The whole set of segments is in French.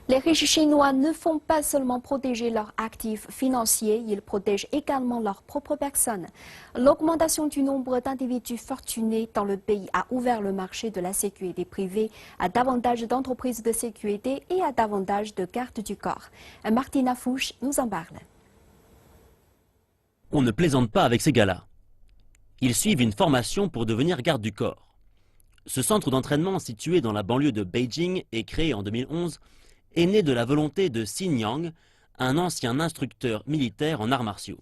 Les riches chinois ne font pas seulement protéger leurs actifs financiers, ils protègent également leur propre personne. L'augmentation du nombre d'individus fortunés dans le pays a ouvert le marché de la sécurité privée à davantage d'entreprises de sécurité et à davantage de gardes du corps. Martina Fouche nous en parle. On ne plaisante pas avec ces gars-là. Ils suivent une formation pour devenir garde du corps. Ce centre d'entraînement situé dans la banlieue de Beijing et créé en 2011 est né de la volonté de Xin Yang, un ancien instructeur militaire en arts martiaux.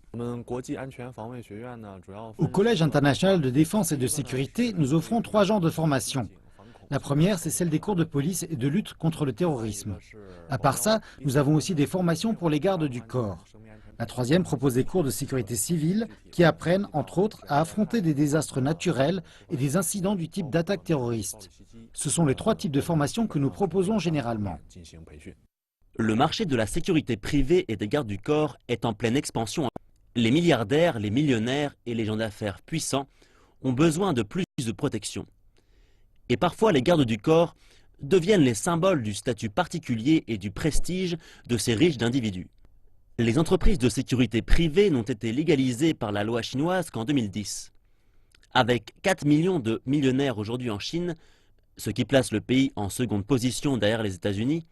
Au Collège international de défense et de sécurité, nous offrons 3 genres de formation. La première, c'est celle des cours de police et de lutte contre le terrorisme. À part ça, nous avons aussi des formations pour les gardes du corps. La troisième propose des cours de sécurité civile qui apprennent, entre autres, à affronter des désastres naturels et des incidents du type d'attaque terroriste. Ce sont les 3 types de formations que nous proposons généralement. Le marché de la sécurité privée et des gardes du corps est en pleine expansion. Les milliardaires, les millionnaires et les gens d'affaires puissants ont besoin de plus de protection. Et parfois, les gardes du corps deviennent les symboles du statut particulier et du prestige de ces riches individus. Les entreprises de sécurité privée n'ont été légalisées par la loi chinoise qu'en 2010. Avec 4 millions de millionnaires aujourd'hui en Chine, ce qui place le pays en seconde position derrière les États-Unis,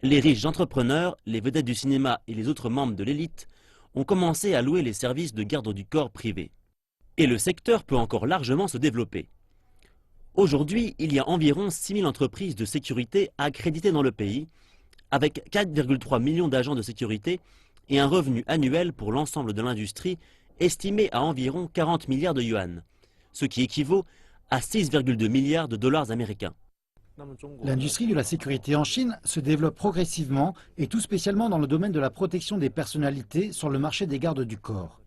les riches entrepreneurs, les vedettes du cinéma et les autres membres de l'élite ont commencé à louer les services de garde du corps privés. Et le secteur peut encore largement se développer. Aujourd'hui, il y a environ 6 000 entreprises de sécurité accréditées dans le pays, avec 4,3 millions d'agents de sécurité et un revenu annuel pour l'ensemble de l'industrie estimé à environ 40 milliards de yuan, ce qui équivaut à 6,2 milliards de dollars américains. L'industrie de la sécurité en Chine se développe progressivement et tout spécialement dans le domaine de la protection des personnalités sur le marché des gardes du corps.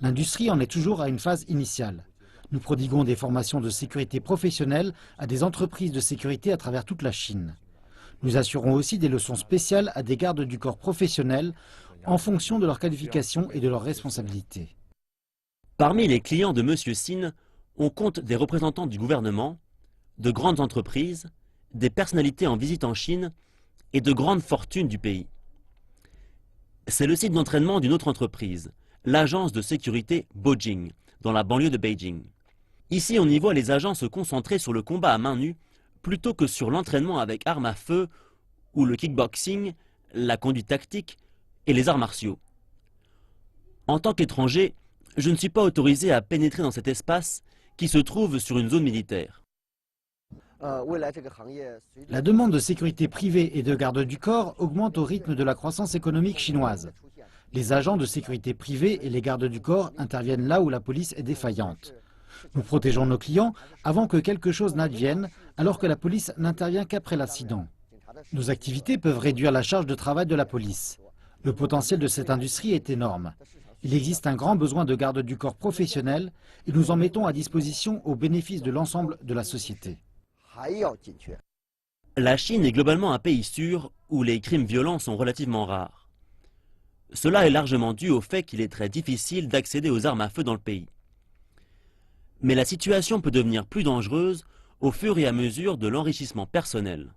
L'industrie en est toujours à une phase initiale. Nous prodiguons des formations de sécurité professionnelle à des entreprises de sécurité à travers toute la Chine. Nous assurons aussi des leçons spéciales à des gardes du corps professionnels en fonction de leur qualification et de leurs responsabilités. Parmi les clients de M. Xin, on compte des représentants du gouvernement, de grandes entreprises, des personnalités en visite en Chine et de grandes fortunes du pays. C'est le site d'entraînement d'une autre entreprise, l'agence de sécurité Bojing, dans la banlieue de Beijing. Ici, on y voit les agents se concentrer sur le combat à main nue plutôt que sur l'entraînement avec armes à feu ou le kickboxing, la conduite tactique et les arts martiaux. En tant qu'étranger, je ne suis pas autorisé à pénétrer dans cet espace qui se trouve sur une zone militaire. La demande de sécurité privée et de garde du corps augmente au rythme de la croissance économique chinoise. Les agents de sécurité privée et les gardes du corps interviennent là où la police est défaillante. Nous protégeons nos clients avant que quelque chose n'advienne, alors que la police n'intervient qu'après l'accident. Nos activités peuvent réduire la charge de travail de la police. Le potentiel de cette industrie est énorme. Il existe un grand besoin de garde du corps professionnels et nous en mettons à disposition au bénéfice de l'ensemble de la société. La Chine est globalement un pays sûr où les crimes violents sont relativement rares. Cela est largement dû au fait qu'il est très difficile d'accéder aux armes à feu dans le pays. Mais la situation peut devenir plus dangereuse au fur et à mesure de l'enrichissement personnel.